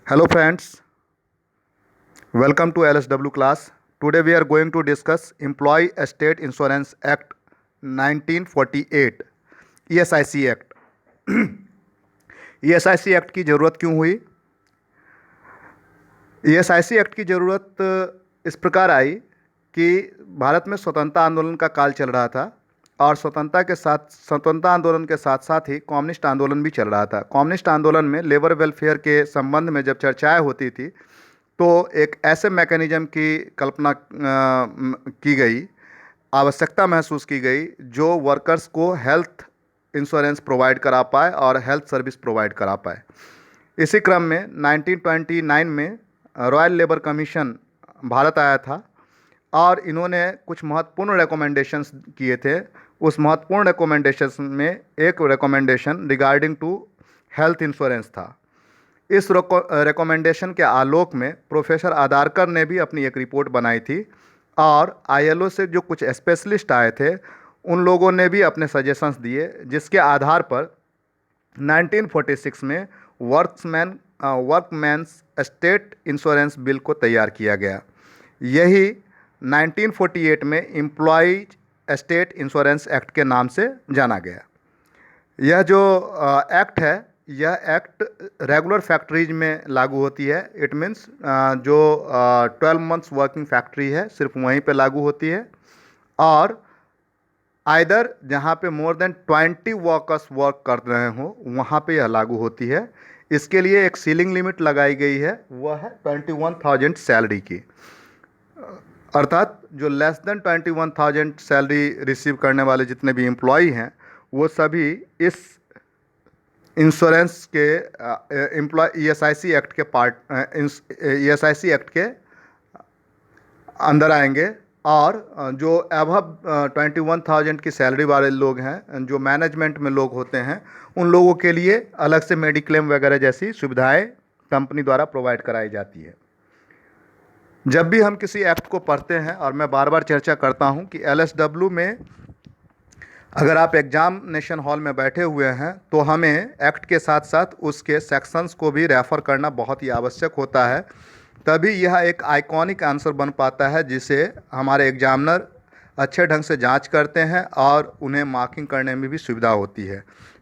Hello friends, welcome to LSW class. Today we are going to discuss Employee State Insurance Act 1948 ESIC Act. ESIC act की ज़रूरत क्यों हुई? ESIC act की ज़रूरत इस प्रकार आई कि भारत में स्वतंत्रता आंदोलन का काल चल रहा था और स्वतंत्रता आंदोलन के साथ साथ ही कम्युनिस्ट आंदोलन भी चल रहा था। कम्युनिस्ट आंदोलन में लेबर वेलफेयर के संबंध में जब चर्चाएं होती थी तो एक ऐसे मैकेनिज्म की कल्पना की गई, आवश्यकता महसूस की गई जो वर्कर्स को हेल्थ इंश्योरेंस प्रोवाइड करा पाए और हेल्थ सर्विस प्रोवाइड करा पाए। इसी क्रम में 1929 में रॉयल लेबर कमीशन भारत आया था और इन्होंने कुछ महत्वपूर्ण रिकमेंडेशंस किए थे। उस महत्वपूर्ण रिकमेंडेशंस में एक recommendation regarding to health insurance था। इस रिकमेंडेशन के आलोक में प्रोफेसर आदारकर ने भी अपनी एक रिपोर्ट बनाई थी और आईएलओ से जो कुछ स्पेशलिस्ट आए थे उन लोगों ने भी अपने सजेशंस दिए, जिसके आधार पर 1946 में वर्कमैन्स स्टेट इंश्योरेंस बिल को तैयार किया गया। यही 1948 में एम्प्लॉयज स्टेट इंश्योरेंस एक्ट के नाम से जाना गया। यह जो एक्ट है, यह एक्ट रेगुलर फैक्ट्रीज में लागू होती है। इट मीन्स जो 12 मंथ्स वर्किंग फैक्ट्री है सिर्फ वहीं पे लागू होती है, और आइदर जहाँ पे मोर देन 20 वर्कर्स वर्क कर रहे हो वहाँ पे यह लागू होती है। इसके लिए एक सीलिंग लिमिट लगाई गई है, वह है 21,000 सैलरी की। अर्थात जो लेस देन 21,000 सैलरी रिसीव करने वाले जितने भी एम्प्लॉई हैं वो सभी इस इंश्योरेंस के ESIC एक्ट के ESIC एक्ट के अंदर आएंगे। और जो अबव 21,000 की सैलरी वाले लोग हैं, जो मैनेजमेंट में लोग होते हैं, उन लोगों के लिए अलग से मेडिक्लेम वगैरह जैसी सुविधाएं कंपनी द्वारा प्रोवाइड कराई जाती है। जब भी हम किसी एक्ट को पढ़ते हैं, और मैं बार बार चर्चा करता हूं कि LSW में अगर आप एग्जामिनेशन हॉल में बैठे हुए हैं तो हमें एक्ट के साथ साथ उसके सेक्शंस को भी रेफ़र करना बहुत ही आवश्यक होता है, तभी यह एक आइकॉनिक आंसर बन पाता है जिसे हमारे एग्जामिनर अच्छे ढंग से जांच करते हैं और उन्हें मार्किंग करने में भी सुविधा होती है।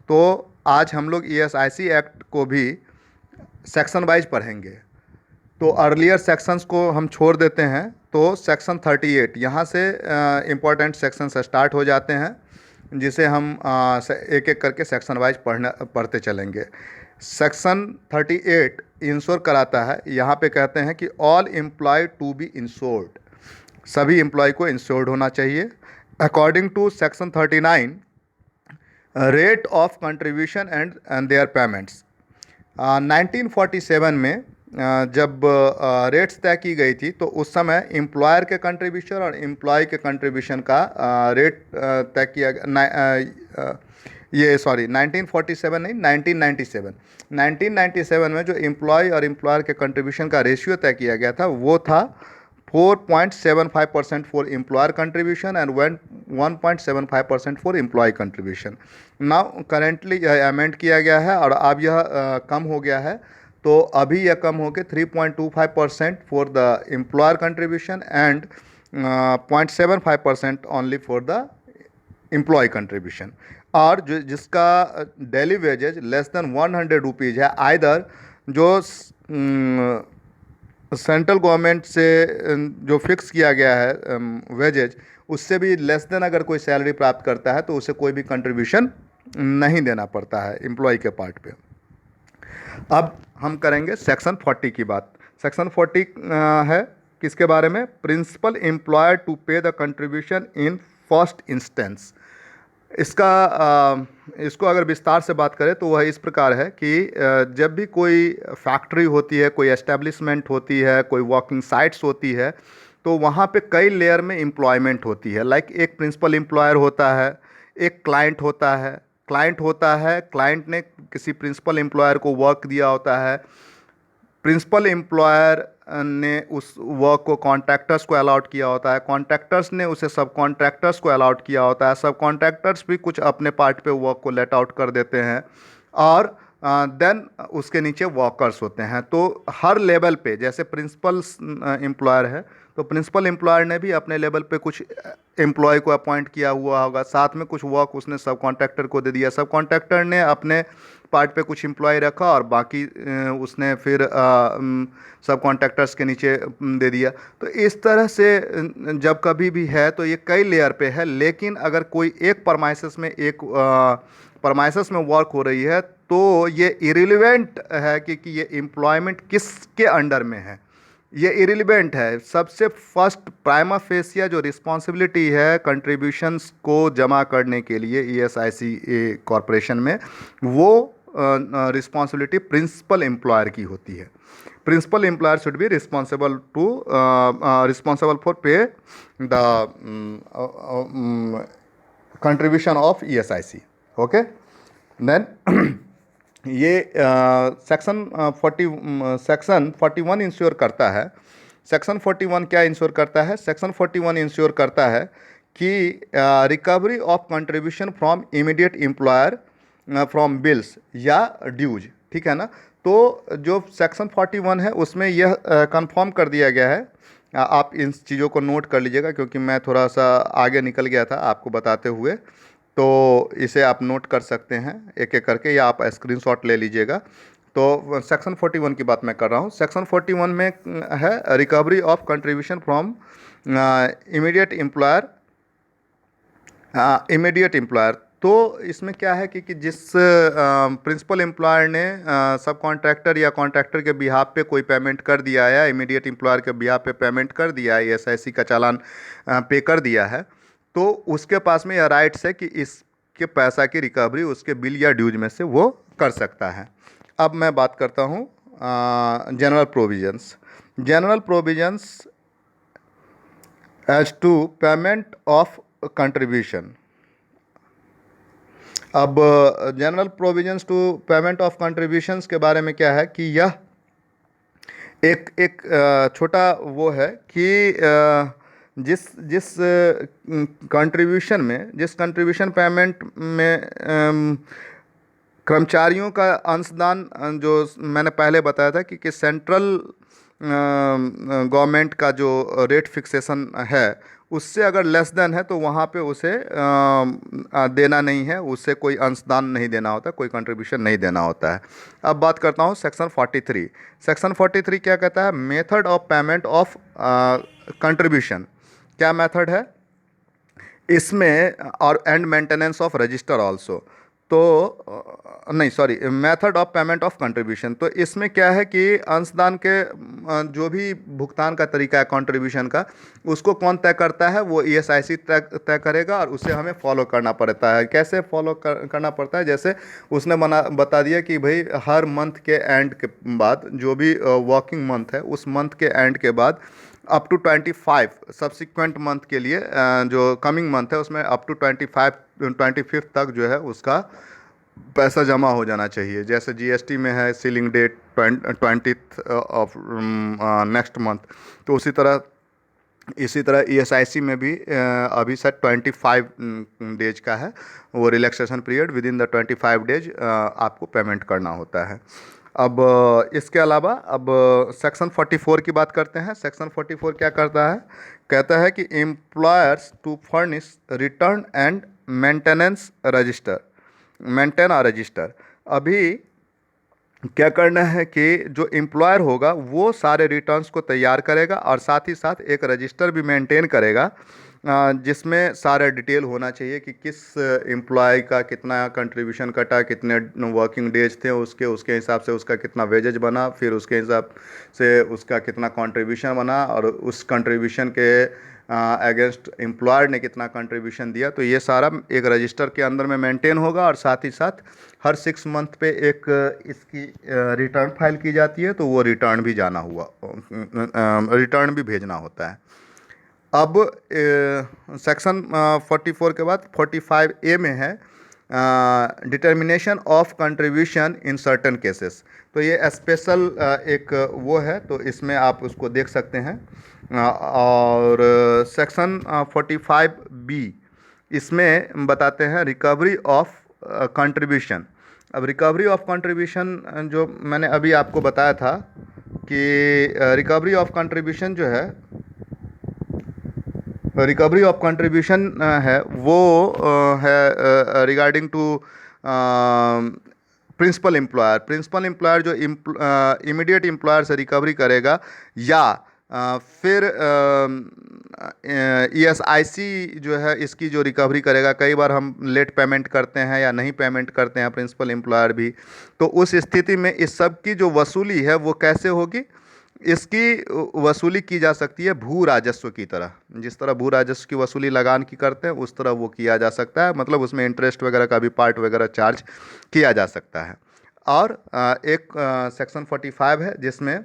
तो आज हम लोग ESIC एक्ट को भी सेक्शन वाइज पढ़ेंगे। तो अर्लियर सेक्शंस को हम छोड़ देते हैं, तो सेक्शन 38 यहाँ से इम्पोर्टेंट सेक्शंस स्टार्ट हो जाते हैं, जिसे हम एक एक करके सेक्शन वाइज पढ़ते चलेंगे। सेक्शन 38 इंश्योर कराता है, यहाँ पे कहते हैं कि all employ to be insured, सभी एम्प्लॉय को इंश्योर्ड होना चाहिए। According to section 39 rate of contribution and their payments. 1947 में जब रेट्स तय की गई थी तो उस समय एम्प्लॉयर के कंट्रीब्यूशन और एम्प्लॉय के कंट्रीब्यूशन का रेट तय किया गया। 1947 नहीं, 1997 में जो एम्प्लॉय और एम्प्लॉयर के कंट्रीब्यूशन का रेशियो तय किया गया था वो था 4.75% for employer contribution and 1.75% for employ contribution. Now currently यह अमेंड किया गया है और अब यह कम हो गया है, तो अभी यह कम हो के 3.25% for the employer contribution and 0.75% only for the employ contribution. और जो जिसका daily wages less than 100 rupees है, आइदर जो सेंट्रल गवर्नमेंट से जो फिक्स किया गया है वेजेज, उससे भी लेस देन अगर कोई सैलरी प्राप्त करता है तो उसे कोई भी कंट्रीब्यूशन नहीं देना पड़ता है एम्प्लॉय के पार्ट पे। अब हम करेंगे सेक्शन 40 की बात। सेक्शन 40 है किसके बारे में? प्रिंसिपल एम्प्लॉयर टू पे the contribution in first instance. इसको अगर विस्तार से बात करें तो वह इस प्रकार है कि जब भी कोई फैक्ट्री होती है, कोई एस्टेब्लिशमेंट होती है, कोई वर्किंग साइट्स होती है, तो वहाँ पे कई लेयर में एम्प्लॉयमेंट होती है। लाइक एक प्रिंसिपल एम्प्लॉयर होता है, एक क्लाइंट होता है। क्लाइंट ने किसी प्रिंसिपल एम्प्लॉयर को वर्क दिया होता है, प्रिंसिपल एम्प्लॉयर ने उस वर्क को कॉन्ट्रैक्टर्स को अलाउट किया होता है, कॉन्ट्रैक्टर्स ने उसे सब कॉन्ट्रैक्टर्स को अलाउट किया होता है, सब कॉन्ट्रैक्टर्स भी कुछ अपने पार्ट पे वर्क को लेट आउट कर देते हैं, और देन उसके नीचे वर्कर्स होते हैं। तो हर लेवल पे, जैसे प्रिंसिपल एम्प्लॉयर है तो प्रिंसिपल एम्प्लॉयर ने भी अपने लेवल पे कुछ एम्प्लॉय को अपॉइंट किया हुआ होगा, साथ में कुछ वर्क उसने सब कॉन्ट्रैक्टर को दे दिया, सब कॉन्ट्रैक्टर ने अपने पार्ट पे कुछ एम्प्लॉय रखा और बाकी उसने फिर सब कॉन्ट्रैक्टर्स के नीचे दे दिया। तो इस तरह से जब कभी भी है तो ये कई लेयर पे है, लेकिन अगर कोई एक परमाइसेस में वर्क हो रही है तो ये इरिलीवेंट है कि ये एम्प्लॉयमेंट किसके अंडर में है, ये इरिलीवेंट है। सबसे फर्स्ट प्राइमा फेसिया जो रिस्पॉन्सिबिलिटी है कंट्रीब्यूशंस को जमा करने के लिए ईएसआईसी कॉरपोरेशन में, वो रिस्पॉन्सिबिलिटी प्रिंसिपल एम्प्लॉयर की होती है। Principal employer should be responsible for pay the contribution of ESIC. Okay, then ये सेक्शन 41 इंश्योर करता है। सेक्शन 41 क्या इंश्योर करता है? सेक्शन 41 इंश्योर करता है कि recovery of contribution from immediate employer from bills या ड्यूज, ठीक है ना। तो जो सेक्शन 41 है उसमें यह कंफर्म कर दिया गया है। आप इन चीज़ों को नोट कर लीजिएगा क्योंकि मैं थोड़ा सा आगे निकल गया था आपको बताते हुए, तो इसे आप नोट कर सकते हैं एक एक करके, या आप स्क्रीनशॉट ले लीजिएगा। तो सेक्शन 41 की बात मैं कर रहा हूँ। सेक्शन 41 में है recovery of contribution from immediate employer. तो इसमें क्या है कि जिस प्रिंसिपल एम्प्लॉयर ने सब कॉन्ट्रैक्टर या कॉन्ट्रैक्टर के बिहाफ पे कोई पेमेंट कर दिया है, या इमीडिएट एम्प्लॉयर के बिहाफ पे पेमेंट कर दिया है, ईएसआईसी का चालान पे कर दिया है, तो उसके पास में यह राइट्स है कि इसके पैसा की रिकवरी उसके बिल या ड्यूज में से वो कर सकता है। अब मैं बात करता हूँ general provisions. General provisions as to payment of contribution. अब general provisions to payment of contributions के बारे में क्या है कि यह एक छोटा वो है कि जिस कंट्रीब्यूशन में, जिस कंट्रीब्यूशन पेमेंट में कर्मचारियों का अंशदान, जो मैंने पहले बताया था कि सेंट्रल गवर्नमेंट का जो रेट फिक्सेशन है उससे अगर लेस देन है तो वहाँ पे उसे देना नहीं है, उससे कोई अंशदान नहीं देना होता, कोई कंट्रीब्यूशन नहीं देना होता है। अब बात करता हूँ सेक्शन 43। सेक्शन 43 क्या कहता है? Method of payment of contribution. क्या मेथड है इसमें? और and maintenance of register also. तो नहीं sorry, method of payment of contribution. तो इसमें क्या है कि अंशदान के जो भी भुगतान का तरीका है कंट्रीब्यूशन का, उसको कौन तय करता है? वो ईएसआईसी तय करेगा और उसे हमें फॉलो करना पड़ता है। कैसे फॉलो करना पड़ता है? जैसे उसने बता दिया कि भाई हर मंथ के एंड के बाद, जो भी वर्किंग मंथ है उस मंथ के एंड के बाद अप टू 25 सब्सिक्वेंट मंथ के लिए, जो कमिंग मंथ है उसमें अप टू 25 तक जो है उसका पैसा जमा हो जाना चाहिए। जैसे जीएसटी में है ceiling date 20th of next month, तो इसी तरह ईएसआईसी में भी अभी से 25 डेज का है वो relaxation period. With in the 25 days आपको पेमेंट करना होता है। अब इसके अलावा अब सेक्शन 44 की बात करते हैं। सेक्शन 44 क्या करता है? कहता है कि employers to furnish return and maintenance register, maintain a register. अभी क्या करना है कि जो एम्प्लॉयर होगा वो सारे रिटर्न्स को तैयार करेगा और साथ ही साथ एक रजिस्टर भी मेंटेन करेगा, जिसमें सारा डिटेल होना चाहिए कि किस एम्प्लॉय का कितना कंट्रीब्यूशन कटा, कितने वर्किंग डेज थे उसके हिसाब से उसका कितना वेजेज बना, फिर उसके हिसाब से उसका कितना कंट्रीब्यूशन बना, और उस कंट्रीब्यूशन के अगेंस्ट एम्प्लॉयर ने कितना कंट्रीब्यूशन दिया। तो ये सारा एक रजिस्टर के अंदर में मेंटेन होगा, और साथ ही साथ हर 6 मंथ पे एक इसकी रिटर्न फाइल की जाती है, तो वो रिटर्न भी रिटर्न भी भेजना होता है। अब सेक्शन 44 के बाद 45A में है determination of contribution in certain cases. तो ये स्पेशल एक वो है, तो इसमें आप उसको देख सकते हैं। और सेक्शन 45B इसमें बताते हैं रिकवरी ऑफ कंट्रीब्यूशन अब रिकवरी ऑफ कंट्रीब्यूशन जो मैंने अभी आपको बताया था कि रिकवरी ऑफ कंट्रीब्यूशन जो है, रिकवरी ऑफ कंट्रीब्यूशन है वो है रिगार्डिंग टू प्रिंसिपल एम्प्लॉयर जो इमीडिएट एम्प्लॉयर से रिकवरी करेगा, या फिर ईएसआईसी जो है इसकी जो रिकवरी करेगा। कई बार हम लेट पेमेंट करते हैं या नहीं पेमेंट करते हैं प्रिंसिपल एम्प्लॉयर भी, तो उस स्थिति में इस सब की जो वसूली है वो कैसे होगी? इसकी वसूली की जा सकती है भू राजस्व की तरह। जिस तरह भू राजस्व की वसूली लगान की करते हैं उस तरह वो किया जा सकता है, मतलब उसमें इंटरेस्ट वगैरह का भी पार्ट वगैरह चार्ज किया जा सकता है। और एक सेक्शन 45 है, जिसमें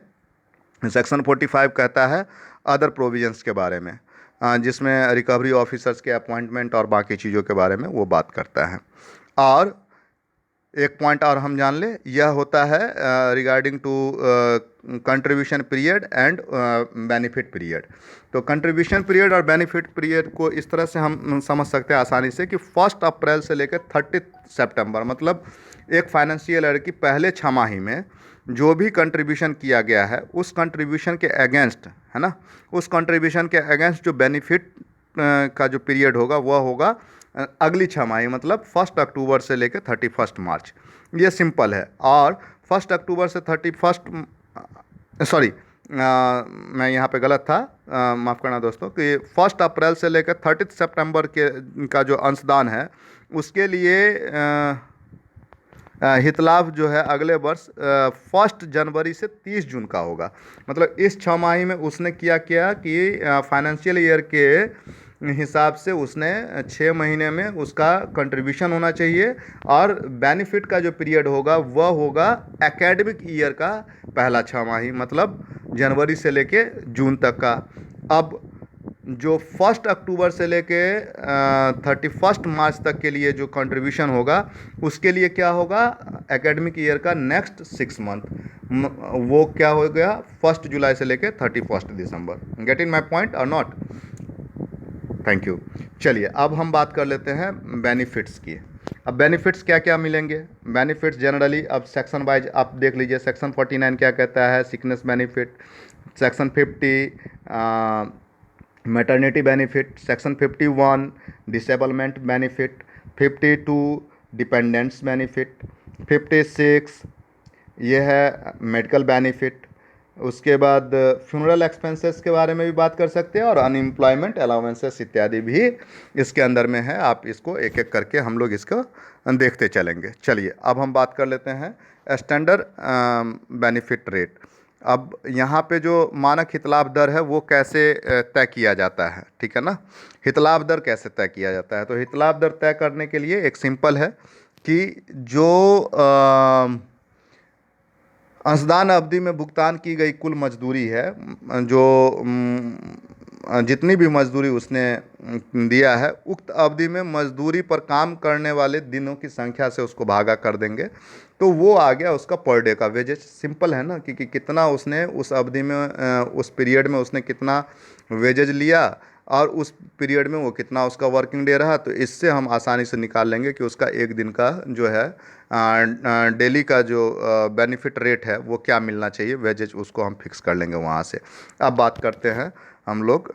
सेक्शन 45 कहता है अदर प्रोविजंस के बारे में, जिसमें रिकवरी ऑफिसर्स के अपॉइंटमेंट और बाकी चीज़ों के बारे में वो बात करता है। और एक पॉइंट और हम जान ले, यह होता है regarding to contribution period and benefit period. तो कंट्रीब्यूशन पीरियड और बेनिफिट पीरियड को इस तरह से हम समझ सकते हैं आसानी से कि 1 अप्रैल से लेकर 30 सितंबर, मतलब एक फाइनेंशियल ईयर की पहले छमाही में जो भी कंट्रीब्यूशन किया गया है उस कंट्रीब्यूशन के अगेंस्ट, है ना, उस कंट्रीब्यूशन के अगेंस्ट जो बेनिफिट का जो पीरियड होगा वह होगा अगली छमाही, मतलब 1 अक्टूबर से लेकर 31 मार्च। ये सिंपल है। और 1 अक्टूबर से 31 सॉरी मैं यहाँ पे गलत था, माफ़ करना दोस्तों, कि 1 अप्रैल से लेकर 30 सितंबर के का जो अंशदान है उसके लिए हितलाभ जो है अगले वर्ष 1 जनवरी से 30 जून का होगा। मतलब इस छमाही में उसने क्या किया कि फाइनेंशियल ईयर के हिसाब से उसने 6 महीने में उसका कंट्रीब्यूशन होना चाहिए, और बेनिफिट का जो पीरियड होगा वह होगा एकेडमिक ईयर का पहला छमाही, मतलब जनवरी से लेके जून तक का। अब जो 1 अक्टूबर से लेके 31 मार्च तक के लिए जो कंट्रीब्यूशन होगा उसके लिए क्या होगा, एकेडमिक ईयर का नेक्स्ट 6 मंथ, वो क्या हो गया 1 जुलाई से लेके 31 दिसंबर। गेट इन माई पॉइंट और नॉट? Thank you. चलिए अब हम बात कर लेते हैं बेनिफिट्स की। अब बेनिफिट्स क्या क्या मिलेंगे? बेनिफिट्स जनरली अब सेक्शन वाइज आप देख लीजिए। सेक्शन 49 क्या कहता है, sickness benefit. Section 50 maternity benefit. Section 51 disablement benefit. 52 dependents benefit. 56 ये है मेडिकल बेनिफिट। उसके बाद फ्यूनरल एक्सपेंसेस के बारे में भी बात कर सकते हैं, और अनएम्प्लॉयमेंट अलाउंसेस इत्यादि भी इसके अंदर में है। आप इसको एक एक करके हम लोग इसको देखते चलेंगे। चलिए अब हम बात कर लेते हैं स्टैंडर्ड बेनिफिट रेट। अब यहाँ पे जो मानक हितलाभ दर है वो कैसे तय किया जाता है, ठीक है ना? हितलाभ दर कैसे तय किया जाता है? तो हितलाभ दर तय करने के लिए एक सिंपल है कि जो अंशदान अवधि में भुगतान की गई कुल मजदूरी है, जो जितनी भी मजदूरी उसने दिया है, उक्त अवधि में मजदूरी पर काम करने वाले दिनों की संख्या से उसको भागा कर देंगे, तो वो आ गया उसका पर डे का वेजेज। सिंपल है ना, कि कितना उसने उस अवधि में उस पीरियड में उसने कितना वेजेज लिया और उस पीरियड में वो कितना उसका वर्किंग डे रहा, तो इससे हम आसानी से निकाल लेंगे कि उसका एक दिन का जो है डेली का जो बेनिफिट रेट है वो क्या मिलना चाहिए, वेजेज, उसको हम फिक्स कर लेंगे वहाँ से। अब बात करते हैं हम लोग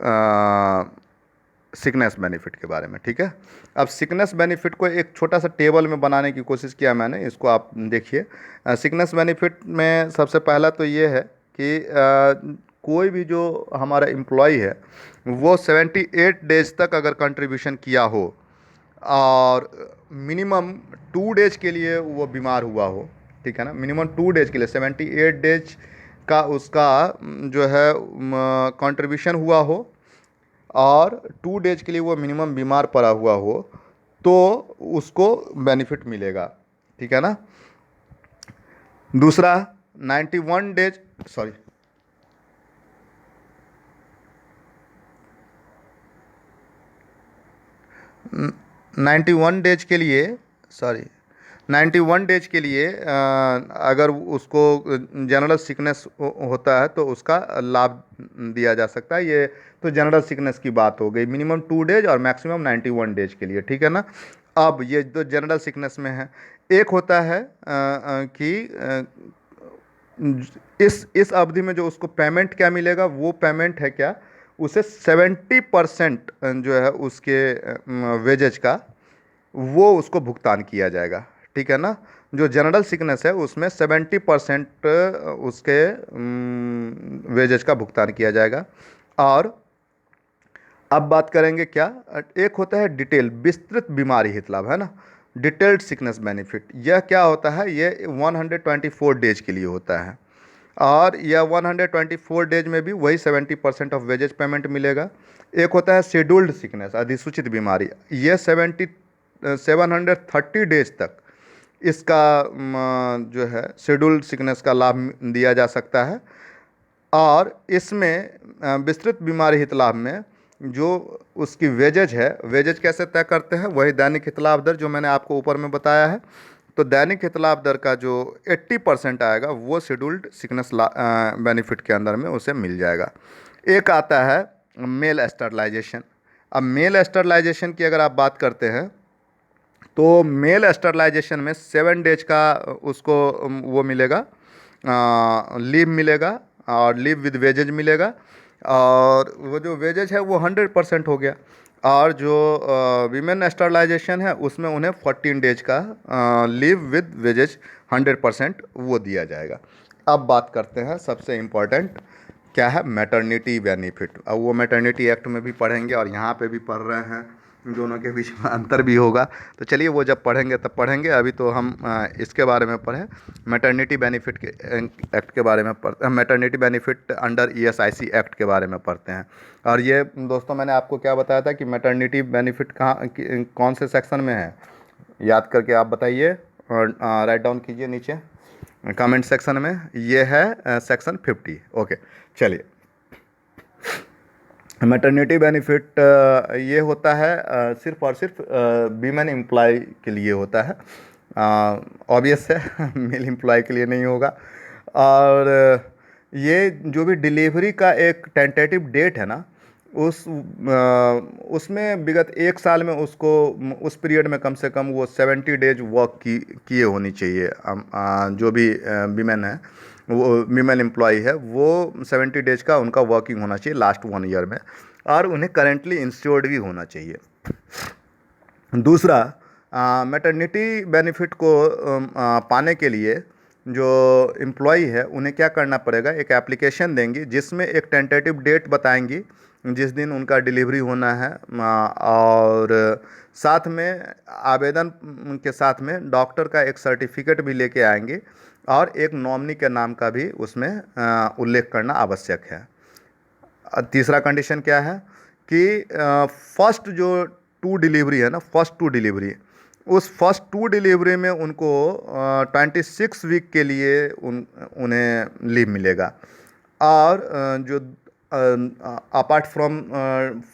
सिकनेस बेनिफिट के बारे में, ठीक है? अब सिकनेस बेनिफिट को एक छोटा सा टेबल में बनाने की कोशिश किया मैंने, इसको आप देखिए। सिकनेस बेनिफिट में सबसे पहला तो ये है कि कोई भी जो हमारा एम्प्लॉय है वो 78 डेज तक अगर कंट्रीब्यूशन किया हो और मिनिमम 2 डेज के लिए वो बीमार हुआ हो, ठीक है ना, मिनिमम 2 डेज के लिए 78 डेज का उसका जो है कंट्रीब्यूशन हुआ हो और 2 डेज के लिए वो मिनिमम बीमार पड़ा हुआ हो, तो उसको बेनिफिट मिलेगा, ठीक है ना? दूसरा 91 डेज 91 डेज के लिए 91 डेज के लिए अगर उसको जनरल सिकनेस होता है तो उसका लाभ दिया जा सकता है। ये तो जनरल सिकनेस की बात हो गई, मिनिमम 2 डेज और मैक्सिमम 91 डेज के लिए, ठीक है ना? अब ये तो जनरल सिकनेस में है। एक होता है कि इस अवधि में जो उसको पेमेंट क्या मिलेगा, वो पेमेंट है क्या, उसे 70% जो है उसके वेजेज का, वो उसको भुगतान किया जाएगा। ठीक है ना। जो जनरल सिकनेस है उसमें 70% उसके वेजेज का भुगतान किया जाएगा। और अब बात करेंगे क्या, एक होता है डिटेल विस्तृत बीमारी हित लाभ, है ना, डिटेल्ड सिकनेस बेनिफिट। यह क्या होता है, ये 124 डेज के लिए होता है। और यह 124 डेज में भी वही 70% ऑफ वेजेज पेमेंट मिलेगा। एक होता है शेड्यूल्ड सिकनेस अधिसूचित बीमारी, ये 730 डेज तक इसका जो है शेड्यूल्ड सिकनेस का लाभ दिया जा सकता है। और इसमें विस्तृत बीमारी हित लाभ में जो उसकी वेजेज है, वेजेज कैसे तय करते हैं, वही दैनिक हित लाभ दर जो मैंने आपको ऊपर में बताया है। तो दैनिक हित लाभ दर का जो 80% आएगा वो शेड्यूल्ड सिकनेस बेनिफिट के अंदर में उसे मिल जाएगा। एक आता है मेल स्टरलाइजेशन। अब मेल स्टरलाइजेशन की अगर आप बात करते हैं तो मेल स्टरलाइजेशन में 7 डेज का उसको वो मिलेगा, लीव मिलेगा, और लीव विद वेजेज मिलेगा। और वो जो वेजेज है वो 100% हो गया। और जो वीमेन स्टरलाइजेशन है उसमें उन्हें 14 डेज का लीव विद वेजेज 100% वो दिया जाएगा। अब बात करते हैं सबसे इम्पोर्टेंट क्या है, मैटरनिटी बेनिफिट। अब वो मैटरनिटी एक्ट में भी पढ़ेंगे और यहाँ पे भी पढ़ रहे हैं, दोनों के बीच में अंतर भी होगा। तो चलिए वो जब पढ़ेंगे तब पढ़ेंगे, अभी तो हम इसके बारे में पढ़ें, मैटरनिटी बेनिफिट के एक्ट के बारे में पढ़ते हैं, maternity benefit under ESIC act के बारे में पढ़ते हैं। और ये दोस्तों मैंने आपको क्या बताया था कि मैटरनिटी बेनिफिट कहाँ कौन से सेक्शन में है, याद करके आप बताइए और राइट डाउन कीजिए नीचे कमेंट सेक्शन में। ये है सेक्शन 50। ओके चलिए, मैटरनिटी बेनिफिट ये होता है सिर्फ और सिर्फ वीमेन एम्प्लॉय के लिए होता है। ऑब्वियस है मेल एम्प्लॉय के लिए नहीं होगा। और ये जो भी डिलीवरी का एक टेंटेटिव डेट है ना, उसमें विगत 1 साल में उसको उस पीरियड में कम से कम वो 70 डेज वर्क किए होनी चाहिए। जो भी वीमेन है, वो वीमेन एम्प्लॉय है, वो 70 डेज का उनका वर्किंग होना चाहिए लास्ट 1 ईयर में। और उन्हें करेंटली इंश्योर्ड भी होना चाहिए। दूसरा, मैटरनिटी बेनिफिट को पाने के लिए जो एम्प्लॉय है उन्हें क्या करना पड़ेगा, एक एप्लीकेशन देंगी जिसमें एक टेंटेटिव डेट बताएंगी जिस दिन उनका डिलीवरी होना है। और साथ में आवेदन के साथ में डॉक्टर का एक सर्टिफिकेट भी लेके आएंगे, और एक नॉमिनी के नाम का भी उसमें उल्लेख करना आवश्यक है। तीसरा कंडीशन क्या है कि फर्स्ट जो 2 डिलीवरी है ना, फर्स्ट 2 डिलीवरी, उस फर्स्ट 2 डिलीवरी में उनको 26 वीक के लिए उन्हें लीव मिलेगा। और जो अपार्ट फ्रॉम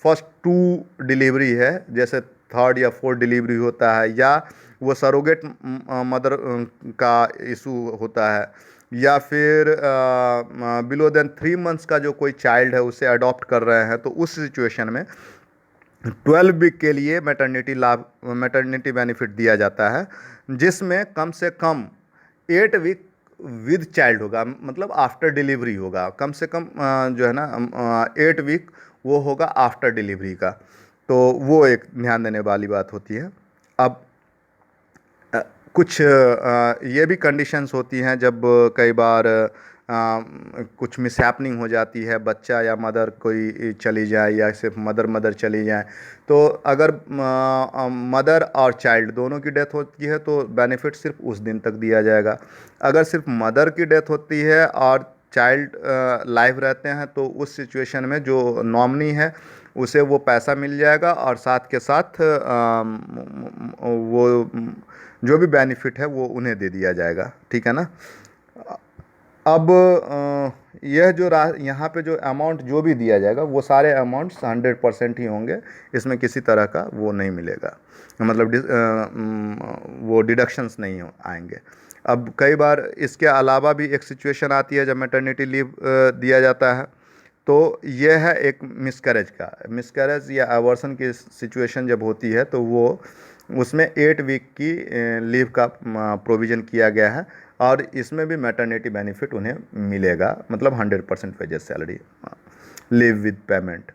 फर्स्ट 2 डिलीवरी है, जैसे 3rd या 4th डिलीवरी होता है, या वो सरोगेट मदर का इशू होता है, या फिर बिलो देन 3 मंथ्स का जो कोई चाइल्ड है उसे अडॉप्ट कर रहे हैं, तो उस सिचुएशन में 12 वीक के लिए मैटरनिटी बेनिफिट दिया जाता है, जिसमें कम से कम 8 वीक विद चाइल्ड होगा, मतलब आफ्टर डिलीवरी होगा। कम से कम जो है ना 8 वीक वो होगा आफ्टर डिलीवरी का। तो वो एक ध्यान देने वाली बात होती है। अब कुछ ये भी कंडीशंस होती हैं जब कई बार कुछ मिसहैपनिंग हो जाती है, बच्चा या मदर कोई चली जाए, या सिर्फ मदर चली जाए, तो अगर मदर और चाइल्ड दोनों की डेथ होती है तो बेनिफिट सिर्फ उस दिन तक दिया जाएगा। अगर सिर्फ मदर की डेथ होती है और चाइल्ड लाइव रहते हैं तो उस सिचुएशन में जो नॉमिनी है उसे वो पैसा मिल जाएगा, और साथ के साथ वो जो भी बेनिफिट है वो उन्हें दे दिया जाएगा। ठीक है ना। अब यह जो यहाँ पे जो अमाउंट जो भी दिया जाएगा वो सारे अमाउंट्स 100% ही होंगे, इसमें किसी तरह का वो नहीं मिलेगा, मतलब वो डिडक्शंस नहीं आएंगे। अब कई बार इसके अलावा भी एक सिचुएशन आती है जब मैटरनिटी लीव दिया जाता है, तो यह है एक मिसकैरेज या एबॉर्शन की सिचुएशन जब होती है, तो वो उसमें 8 वीक की लीव का प्रोविज़न किया गया है, और इसमें भी मैटरनिटी बेनिफिट उन्हें मिलेगा, मतलब 100% wages salary, leave with payment.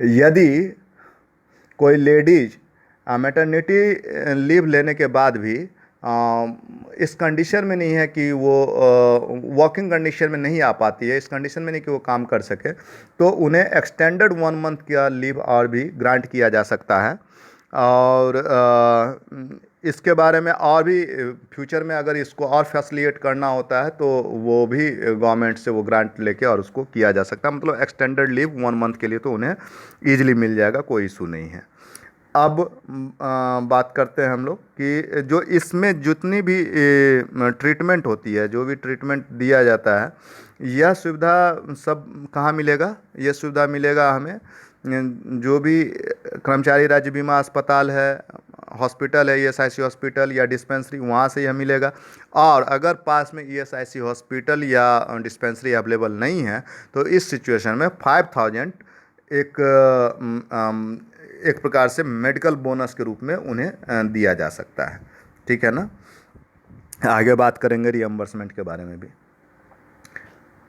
यदि कोई लेडीज मैटरनिटी लीव लेने के बाद भी इस कंडीशन में नहीं है कि वो वर्किंग कंडीशन में नहीं आ पाती है, इस कंडीशन में नहीं कि वो काम कर सके, तो उन्हें एक्सटेंडेड 1 मंथ का लीव और भी ग्रांट किया जा सकता है। और इसके बारे में और भी फ्यूचर में अगर इसको और फैसिलिटेट करना होता है तो वो भी गवर्नमेंट से वो ग्रांट लेके और उसको किया जा सकता है, मतलब एक्सटेंडेड लीव 1 मंथ के लिए तो उन्हें ईजिली मिल जाएगा, कोई इशू नहीं है। अब बात करते हैं हम लोग कि जो इसमें जितनी भी ट्रीटमेंट होती है, जो भी ट्रीटमेंट दिया जाता है, यह सुविधा सब कहाँ मिलेगा? यह सुविधा मिलेगा हमें जो भी कर्मचारी राज्य बीमा अस्पताल है, हॉस्पिटल है, ईएसआईसी हॉस्पिटल या डिस्पेंसरी, वहाँ से यह मिलेगा। और अगर पास में ईएसआईसी हॉस्पिटल या डिस्पेंसरी अवेलेबल नहीं है तो इस सिचुएशन में 5000 एक एक प्रकार से मेडिकल बोनस के रूप में उन्हें दिया जा सकता है। ठीक है ना? आगे बात करेंगे रियम्बर्समेंट के बारे में भी।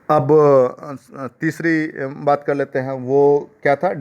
अब तीसरी बात कर लेते हैं, वो क्या था?